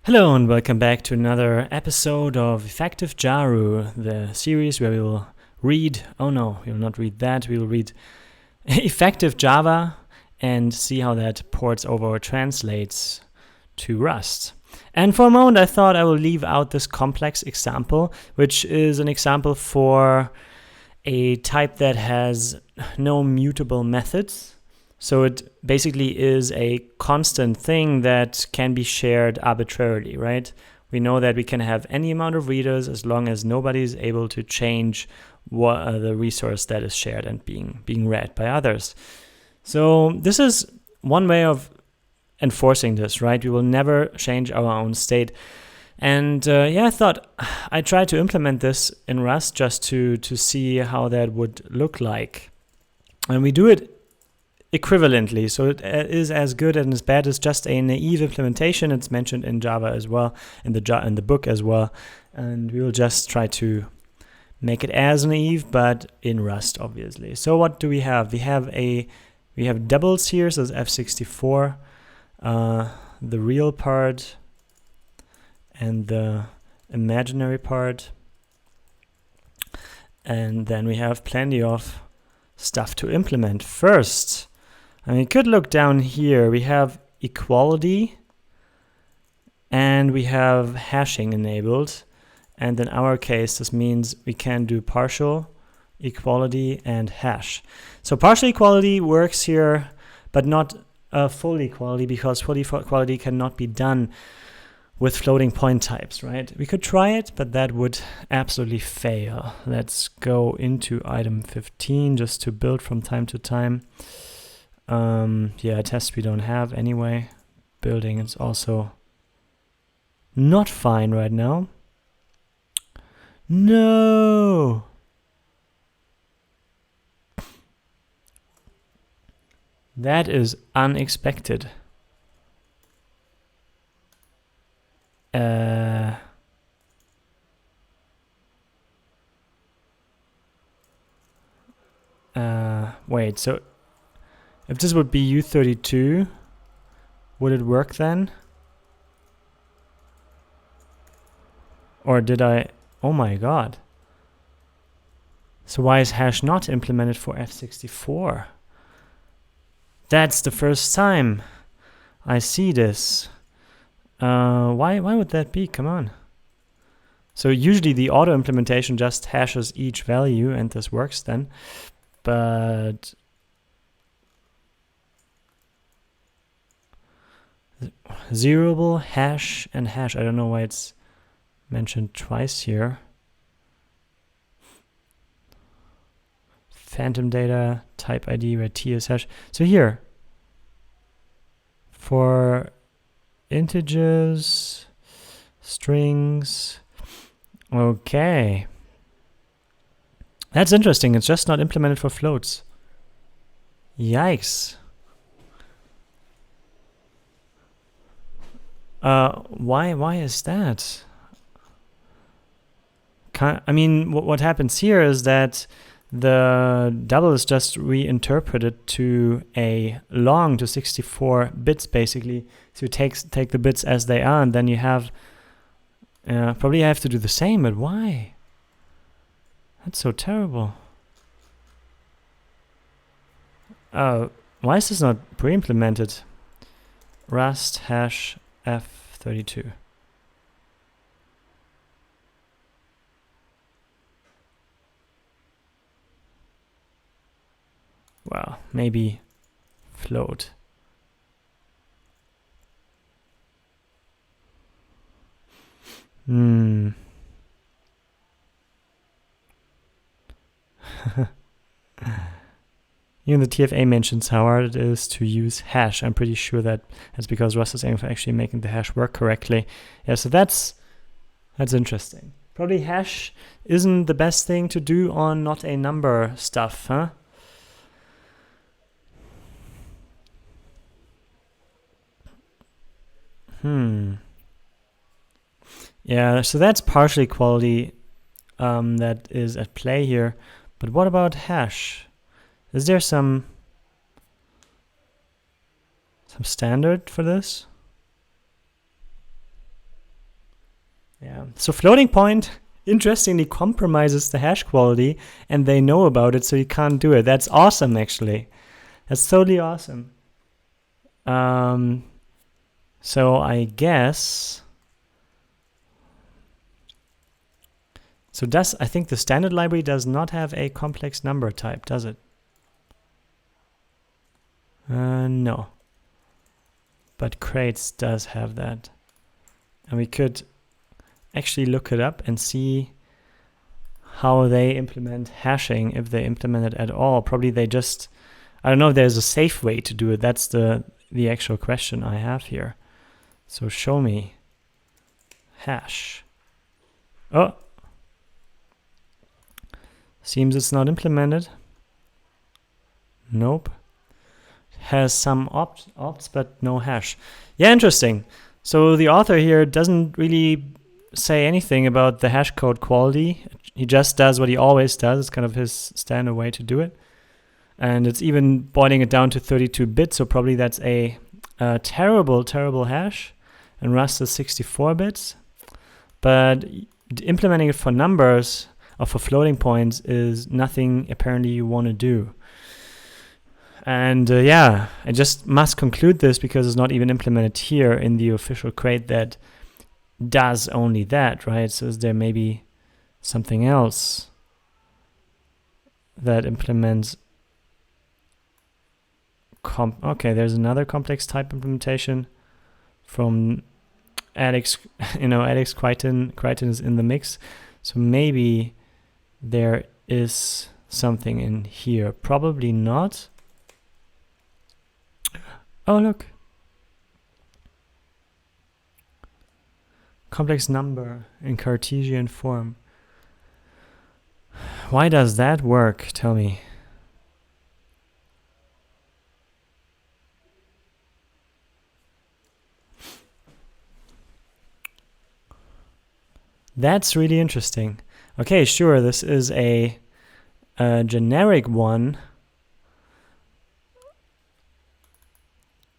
Hello and welcome back to another episode of Effective JaRu, the series where we will read, we will not read that, we will read effective Java and see how that ports over or translates to Rust. And for a moment I thought I will leave out this complex example, which is an example for a type that has no mutable methods. So it basically is a constant thing that can be shared arbitrarily, right? We know that we can have any amount of readers as long as nobody is able to change the resource that is shared and being read by others. So this is one way of enforcing this, right? We will never change our own state. And I thought I tried to implement this in Rust just to see how that would look like. And we do it equivalently, so it is as good and as bad as just a naive implementation. It's mentioned in Java as well, in the book as well, and we will just try to make it as naive, but in Rust, obviously. So what do we have? We have doubles here, so it's F64, the real part and the imaginary part, and then we have plenty of stuff to implement. First, we could look down here. We have equality and we have hashing enabled. And in our case, this means we can do partial equality and hash. So partial equality works here, but not full equality, because full equality cannot be done with floating point types, right? We could try it, but that would absolutely fail. Let's go into item 15 just to build from time to time. A test we don't have anyway. Building is also not fine right now. No! That is unexpected. Wait, so if this would be U32, would it work then? Or did I... Oh my god. So why is hash not implemented for F64? That's the first time I see this. Why would that be? Come on. So usually the auto implementation just hashes each value and this works then. But zeroable, hash, and hash. I don't know why it's mentioned twice here. Phantom data, type ID, where T is hash. So here, for integers, strings, okay. That's interesting. It's just not implemented for floats. Yikes. Why is that? What happens here is that the double is just reinterpreted to a long to 64 bits basically. So you take the bits as they are, and then you have probably have to do the same, but why? That's so terrible. Why is this not pre-implemented? Rust hash F32. Well, maybe float. Even the TFA mentions how hard it is to use hash. I'm pretty sure that that's because Rust is aiming for actually making the hash work correctly. Yeah, so that's interesting. Probably hash isn't the best thing to do on not a number stuff, huh? Yeah, so that's partial equality that is at play here. But what about hash? Is there some standard for this? Yeah. So floating point, interestingly, compromises the hash quality, and they know about it, so you can't do it. That's awesome, actually. That's totally awesome. So I guess... So I think the standard library does not have a complex number type, does it? No. But crates does have that. And we could actually look it up and see how they implement hashing, if they implement it at all. Probably they just... I don't know if there's a safe way to do it. That's the actual question I have here. So show me hash. Oh! Seems it's not implemented. Nope. Has some opts, but no hash. Yeah, interesting. So the author here doesn't really say anything about the hash code quality. He just does what he always does. It's kind of his standard way to do it. And it's even boiling it down to 32 bits, so probably that's a terrible, terrible hash. And Rust is 64 bits. But implementing it for numbers or for floating points is nothing apparently you want to do. And yeah, I just must conclude this because it's not even implemented here in the official crate that does only that, right? So is there maybe something else that implements... Okay, there's another complex type implementation from Alex. Alex Crichton is in the mix. So maybe there is something in here. Probably not. Oh, look. Complex number in Cartesian form. Why does that work? Tell me. That's really interesting. Okay, sure, this is a generic one.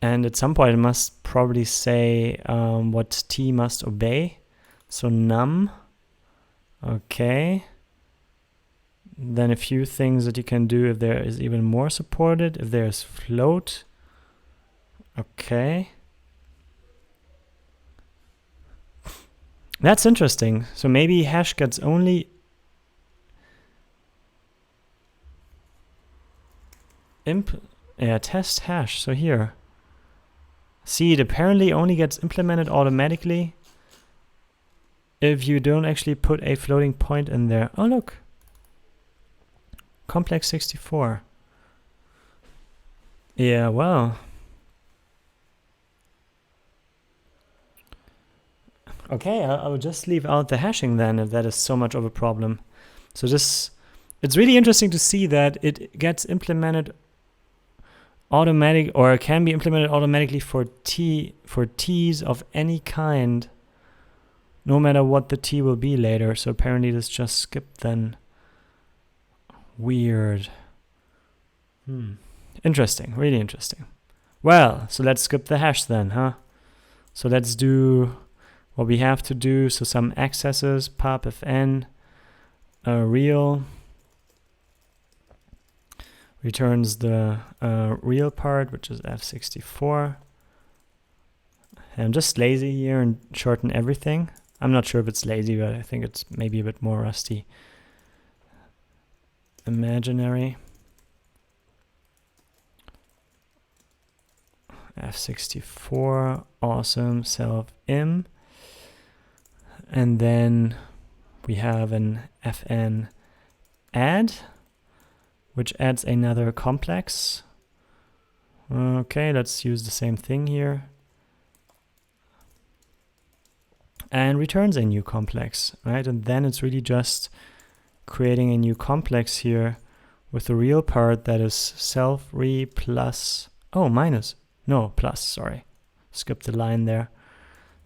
And at some point it must probably say what T must obey. So num. Okay. Then a few things that you can do if there is even more supported. If there's float. Okay. That's interesting. So maybe hash gets only test hash. So here. See, it apparently only gets implemented automatically if you don't actually put a floating point in there. Oh, look. Complex 64. Yeah, well. Okay, I will just leave out the hashing then if that is so much of a problem. So it's really interesting to see that it gets implemented automatic, or it can be implemented automatically for T's of any kind, no matter what the T will be later. So apparently this just skipped then. Weird. Interesting, really interesting. Well, so let's skip the hash then, huh? So let's do what we have to do. So some accesses, pub fn, real, returns the real part, which is f64. And I'm just lazy here and shorten everything. I'm not sure if it's lazy, but I think it's maybe a bit more rusty. Imaginary. f64, awesome, self-im. And then we have an fn add, which adds another complex. Okay, let's use the same thing here. And returns a new complex, right? And then it's really just creating a new complex here with the real part that is self-re plus, plus, sorry. Skip the line there.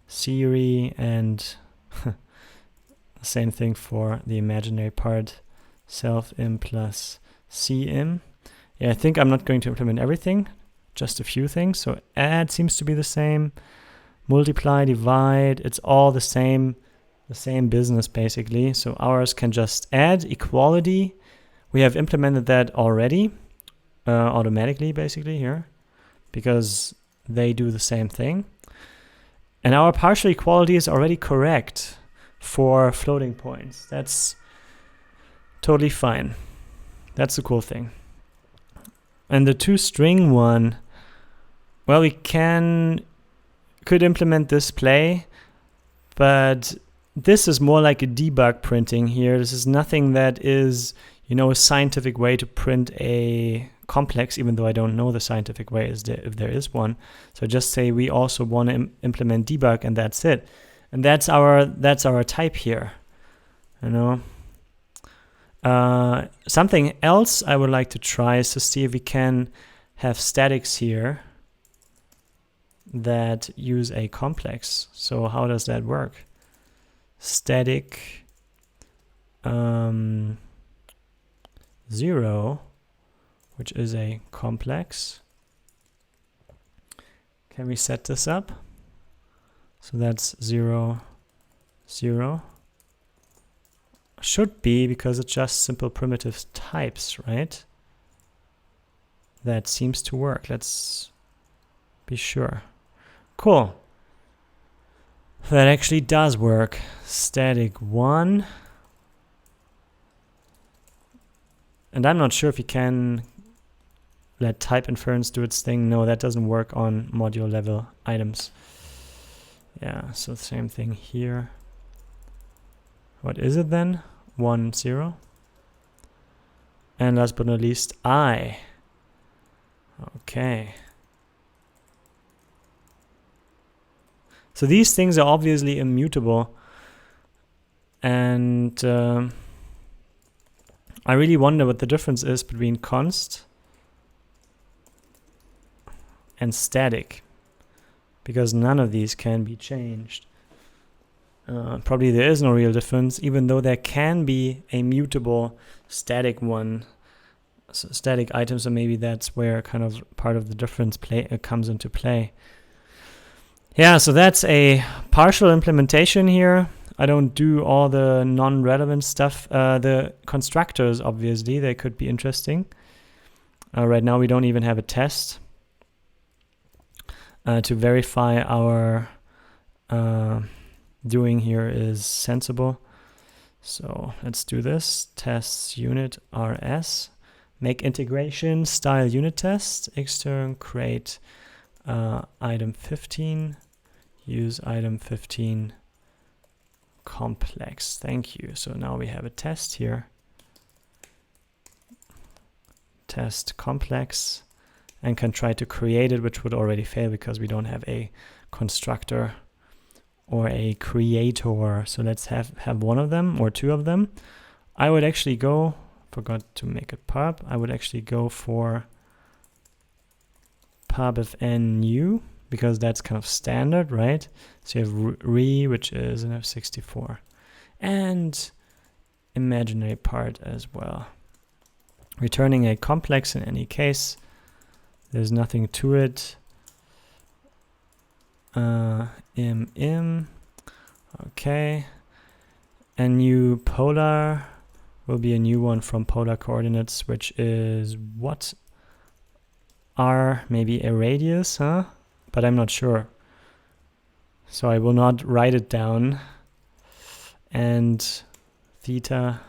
Cre and the same thing for the imaginary part, self-im plus cim. Yeah, I think I'm not going to implement everything, just a few things. So add seems to be the same. Multiply, divide, it's all the same. the same business basically. So ours can just add equality. We have implemented that already automatically basically here because they do the same thing. And our partial equality is already correct for floating points. That's totally fine. That's the cool thing. And the toString one, well, we could implement display, but this is more like a debug printing here. This is nothing that is, you know, a scientific way to print a complex, even though I don't know the scientific way if there is one. So just say we also want to implement debug, and that's it. And that's our type here, you know. Something else I would like to try is to see if we can have statics here that use a complex. So how does that work? Static 0, which is a complex. Can we set this up? So that's 0, 0. Should be, because it's just simple primitive types, right? That seems to work. Let's be sure. Cool. That actually does work. Static 1. And I'm not sure if you can let type inference do its thing. No, that doesn't work on module level items. Yeah, so same thing here. What is it then? 1, 0. And last but not least, I. Okay. So these things are obviously immutable. And I really wonder what the difference is between const and static, because none of these can be changed. Probably there is no real difference, even though there can be a mutable static one, so static item, so maybe that's where kind of part of the difference comes into play. Yeah, so that's a partial implementation here. I don't do all the non-relevant stuff. The constructors, obviously, they could be interesting. Right now we don't even have a test to verify our doing here is sensible. So let's do this. Tests unit rs. Make integration style unit test. Extern create item 15. Use item 15 complex. Thank you. So now we have a test here. Test complex, and can try to create it, which would already fail because we don't have a constructor or a creator. So let's have one of them or two of them. I would actually go, forgot to make it pub. I would actually go for pub if n new, because that's kind of standard, right? So you have re, which is an F64, and imaginary part as well. Returning a complex in any case. There's nothing to it. Im. Okay. A new polar will be a new one from polar coordinates, which is what? R, maybe a radius, huh? But I'm not sure. So I will not write it down. And theta,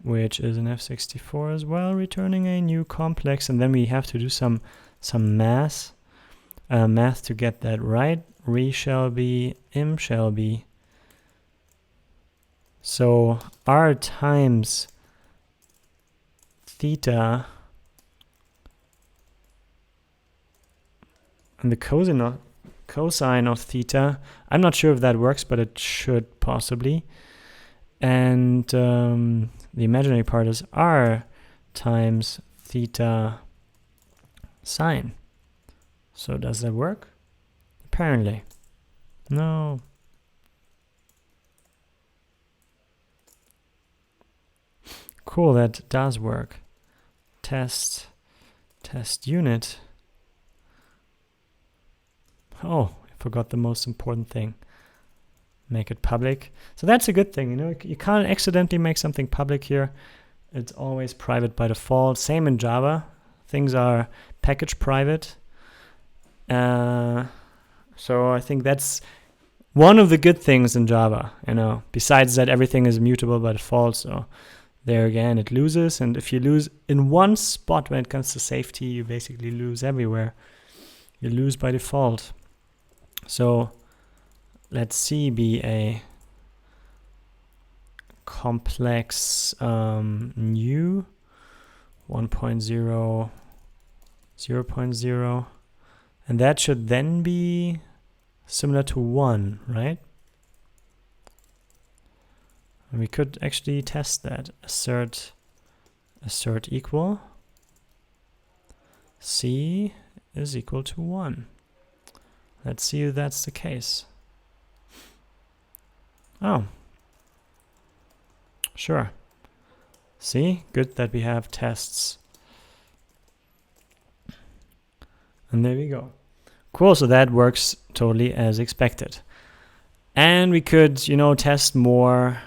which is an F64 as well, returning a new complex. And then we have to do some math to get that right. Re shall be, im shall be. So r times theta, and the cosine of theta, I'm not sure if that works, but it should possibly. And the imaginary part is r times theta sine. So does that work? Apparently. No. Cool, that does work. Test unit. Oh, I forgot the most important thing. make it public. So that's a good thing, you know, you can't accidentally make something public here. It's always private by default. Same in Java. Things are package private. So I think that's one of the good things in Java, you know, besides that everything is immutable by default. So there again, it loses. And if you lose in one spot when it comes to safety, you basically lose everywhere. You lose by default. So let's see, be a complex new 1.0, 0.0. And that should then be similar to 1, right? And we could actually test that. Assert equal. C is equal to 1. Let's see if that's the case. Oh. Sure. See? Good that we have tests. And there we go. Cool, so that works totally as expected. And we could, you know, test more,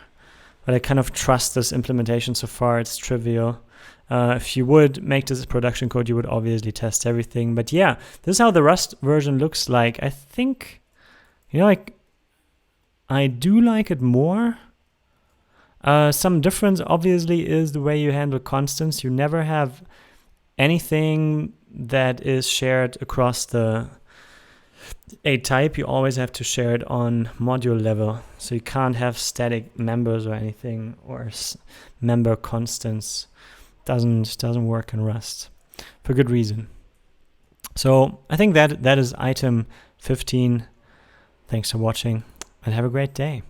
but I kind of trust this implementation so far. It's trivial. If you would make this production code, you would obviously test everything. But yeah, this is how the Rust version looks like. I think, you know, I do like it more. Some difference obviously is the way you handle constants. You never have anything that is shared across a type. You always have to share it on module level. So you can't have static members or anything, or member constants. Doesn't work in Rust for good reason. So I think that is item 15. Thanks for watching and have a great day.